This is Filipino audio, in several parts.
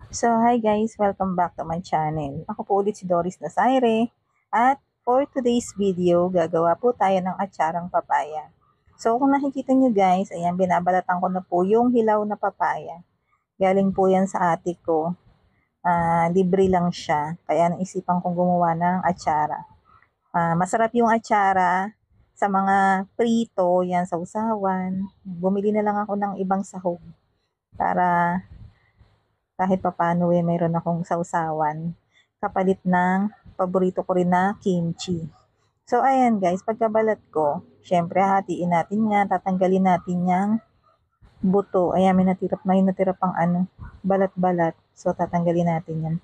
So, hi guys! Welcome back to my channel. Ako po ulit si Doris Nasaire. At for today's video, gagawa po tayo ng atsarang papaya. So, kung nakikita nyo guys, ayan, binabalatan ko na po yung hilaw na papaya. Galing po yan sa ate ko. Libre lang siya. Kaya naisipan kong gumawa ng atsara. Masarap yung atsara sa mga prito, yan, sa usawan. Bumili na lang ako ng ibang sahog para kahit papano mayroon akong sausawan kapalit ng paborito ko rin na kimchi. So ayan guys, pagkabalat ko, syempre hatiin natin yan, tatanggalin natin yung buto. Ayan, may natira pang balat-balat. So tatanggalin natin yan.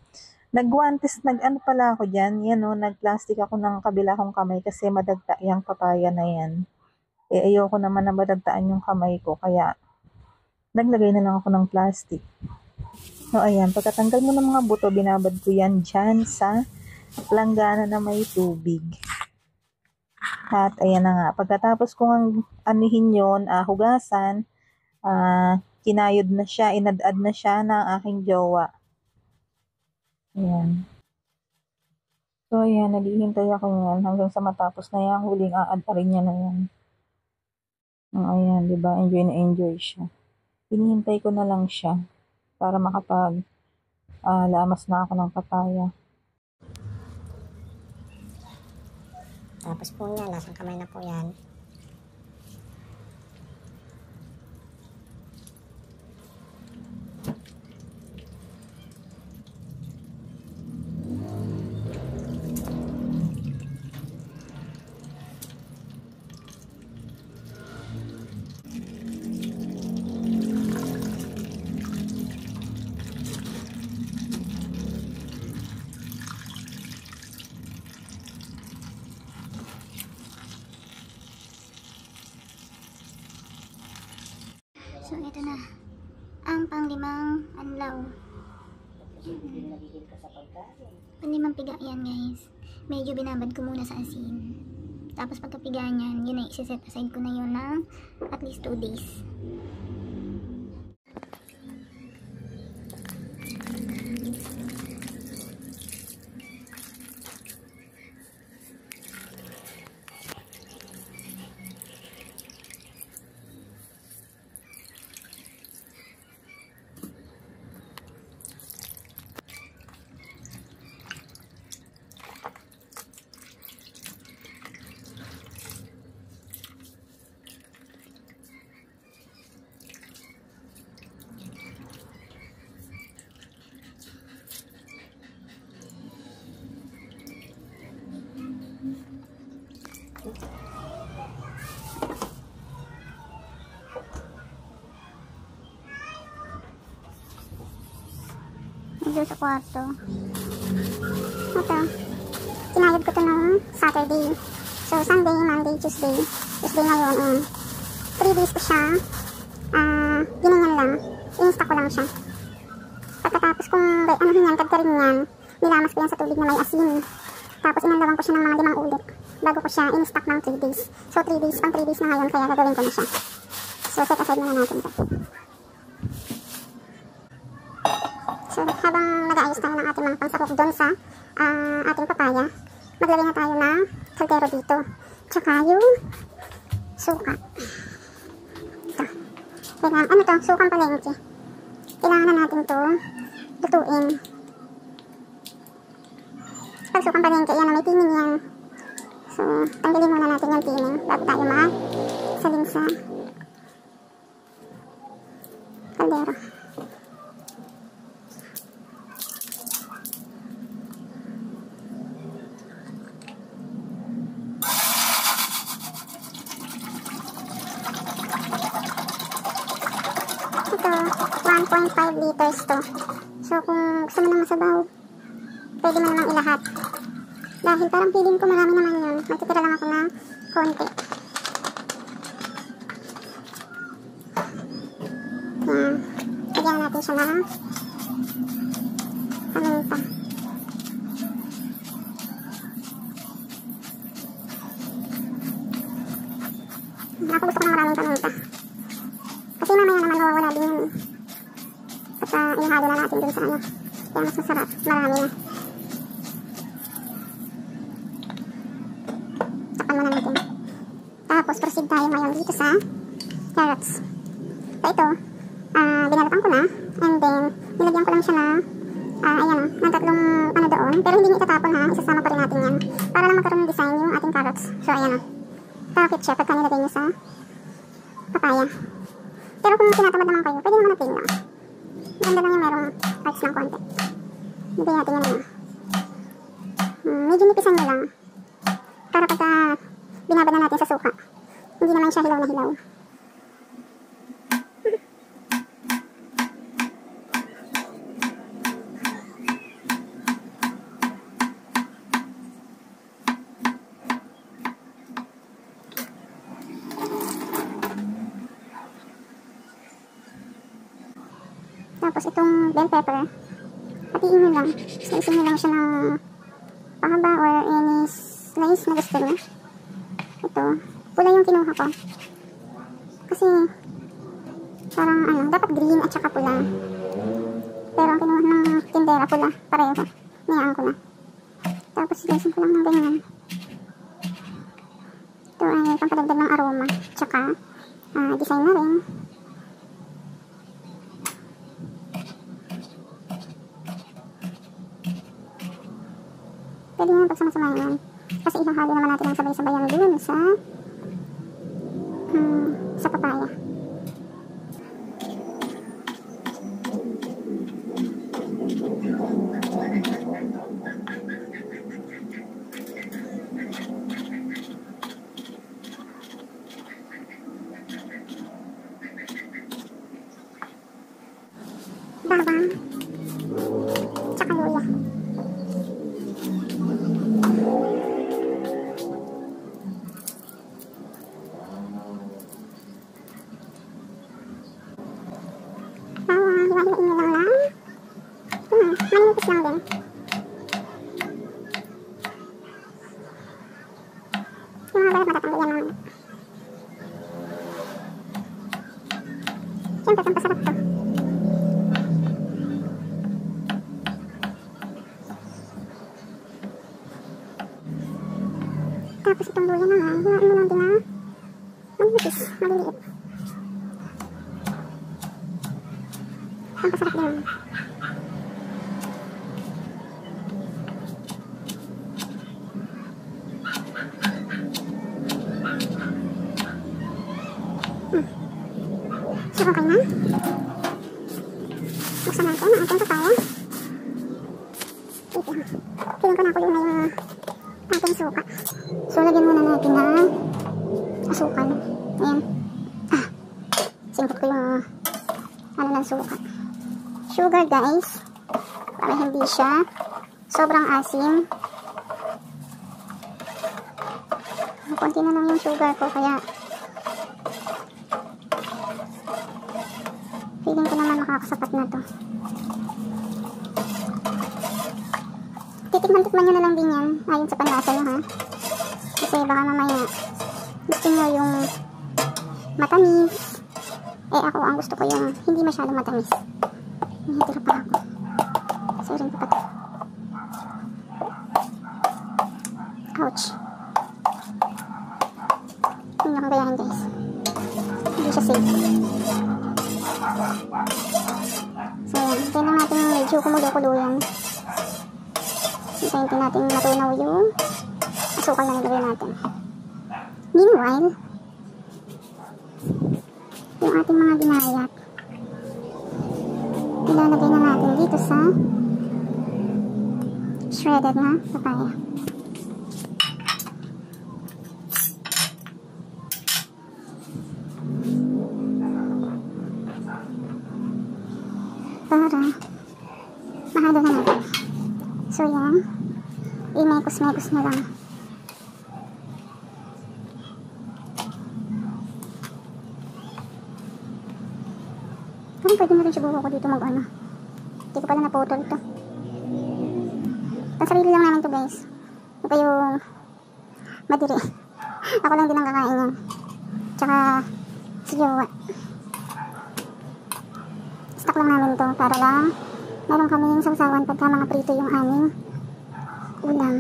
Nag-guantes, pala ako dyan, yan o, nag-plastic ako ng kabila kong kamay kasi madagta yung papaya na yan. Ayoko naman na madagtaan yung kamay ko, kaya naglagay na lang ako ng plastic. So, ayan, pagkatanggal mo ng mga buto, binabad ko yan dyan sa langgana na may tubig. At, ayan na nga, pagkatapos kong anihin yun, hugasan, kinayod na siya, inadad na siya ng aking jowa. Ayan. So, ayan, naghihintay ako yan hanggang sa matapos na yan, huling aad pa rin niya na yan. Ayan, diba? Enjoy na enjoy siya. Hinihintay ko na lang siya para lamas na ako ng papaya. Tapos po yan, lasang kamay na po yan. So, ito na ang panglimang anlaw. Panglimang piga yan guys. Medyo binabad ko muna sa asin. Tapos pagkapiga niyan, yun ay isa-set aside ko na yun ng at least 2 days. Dito sa kwarto. Ito. Kinayod ko to noong Saturday. So, Sunday, Monday, Tuesday. Tuesday ngayon. 3 days ko siya. Ginanyan lang. I-instack ko lang siya. Pagkatapos kung tagkarin yan, nilamas ko yan sa tubig na may asin. Tapos inanlawan ko siya ng mga 5 ulit bago ko siya in-stock ng 3 days. So 3 days, pang 3 days na ngayon, kaya gagawin ko na siya. So set aside muna natin ito. So habang nag-aayos tayo ng ating mga pangsakop doon sa ating papaya, maglagay na tayo ng kaldero dito. Tsaka yung suka. Ito. Kailangan, sukang palengke. Kailangan na natin ito lutuin. Pag sukang palengke, yan na may tining yan. So, tanggalin muna natin yung tining bago tayo magsaling sa kaldero. Ito, 1.5 liters to. So, kung gusto mo na masabaw, pwede mo namang ilahat. Dahil parang feeling ko marami naman yun. Magtitira lang ako ng konti. Yan. Lagyan natin siya ng paminta. Ako gusto ko ng maraming paminta. Kasi mamaya naman mawawala din yun. At ihalo dinala natin dun sa ano. Kaya mas masarap. Marami na. Takpan muna natin. Tapos, proceed tayo ngayon dito sa carrots. So, ito, binalatan ko na. And then, nilagyan ko lang siya na, ayan o, ng tatlong ano doon. Pero hindi niya itatapon ha. Isasama pa rin natin yan. Para lang magkaroon ng design yung ating carrots. So, ayan o. Pakit siya pagka nilagay niyo sa papaya. Pero kung tinatamad naman kayo, pwede naman na plain lang. Maganda lang yung merong parts ng konti. Nilagay natin yan na. Medyo nipisan mo lang. Para pagka binabad na natin sa suka, hindi naman siya hilaw na hilaw. Tapos itong bell pepper, hatiin nyo lang. Slice nyo lang siya ng pahaba or any slice na gusto nyo. Ito, pula yung kinuha ko. Kasi, parang ano, dapat green at saka pula. Pero ang kinuha ng tindera, pula. Pareho. Niyaan ko na. Tapos, slice ko lang ng ganyan. Ito ay pampadagdag ng aroma. Tsaka, design na rin. Pwede nyo pagsama-samahin yan. Kasi ihahalo naman natin ang sabay-sabayan dun sa papaya. Bawang. Tsaka luya. Hiwa-hiwain nyo lang lang. Manipis lang din. Yung mga balat matatanggal yan naman. Siyempre, pampasarap to. Tapos itong luya naman, hiwain mo lang din na manipis, maliliit. Pampasarap din. So, okay na. Buksan natin ang ating papaya. Ito. Feeling ko nakulo na yung ating suka. So, lagyan muna natin ng asukal. Ayan. Singkit ko yung ano ng suka. Sugar, guys. Para hindi siya sobrang asim. Konti na lang yung sugar ko, kaya feeling ko naman makakasapat na to. Titikman-tikman nyo na lang din yan ayon sa panlasa nyo, ha. Kasi baka mamaya gusto nyo yung matamis. Eh ako, ang gusto ko yung hindi masyadong matamis. Nahitira pa ako. Sorry pa to. Ouch. Hindi akong gayahin, guys. Hindi siya safe. So yan, hintayin lang natin medyo kumulo-kulo yan. Hintayin natin matunaw yung asukal na nilagay natin. Meanwhile, yung ating mga ginayat, ilalagay na natin dito sa shredded na papaya. Para mahalo na natin. So yan, imekos-mekos na lang. Parang pwede na rin siguro ako dito mag-ano. Hindi ko pala naputol ito. Pasarili lang naman ito, guys. Huwag kayo madiri. Ako lang din ang kakain yan. Tsaka si Jowa. Stock lang namin ito para lang meron kaming sausawan pagka mga prito yung aming ulam.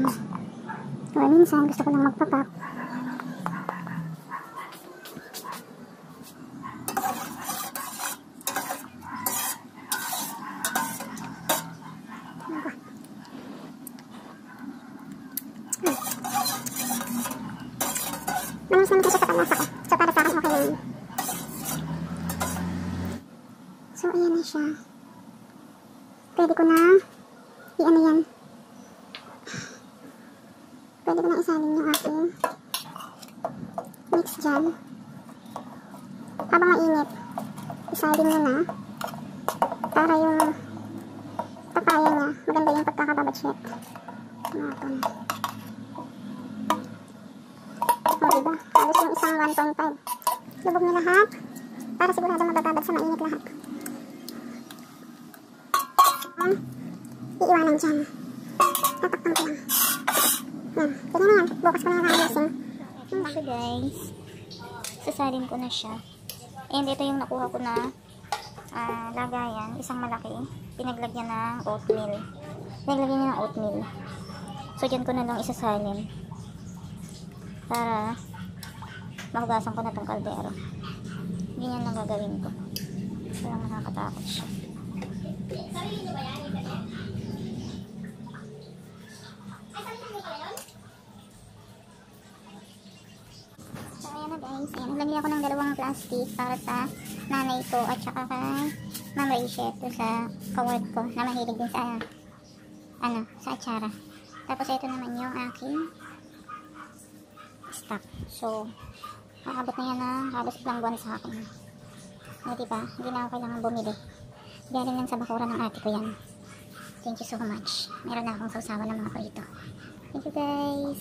Or minsan, gusto ko lang magpapak. Manis naman siya sa panlasa ko. So, para sa akin, okay na yun. So, ayan na siya. Pwede ko na i-ano yan. Pwede ko na isalin yung aking mix dyan. Habang mainit, isalin nyo na para yung papaya niya, maganda yung pagkakababadship. Natin. O, diba? Halos yung isang 1.5. Lubog nyo lahat para sigurado mabababad sa mainit lahat. Iiwanan dyan. Tatakpan ko lang. Yan. Pwede na yan. Bukas ko na yan ayusin. So guys, sasalin ko na siya. And ito yung nakuha ko na lagayan. Isang malaki. Pinaglagyan ng oatmeal. Pinaglagyan niya ng oatmeal. So dyan ko na lang isasalin. Para mahugasan ko na tong kaldero. Ganyan lang gagawin ko. Parang nakakatakot siya. So ayan na guys. Ayan, naglagay ako ng dalawang plastic para sa nanay ko at saka kay Ma'am Rachel sa kawork ko na mahilig din sa sa atsara. Tapos ito naman yung aking stock. So, makabot na yan na halos ilang buwan sa akin. O, diba? Hindi na ako kailangan bumili. Galing lang sa bakuran ng ate ko yan. Thank you so much. Meron na akong sausawan ng mga prito. Thank you guys.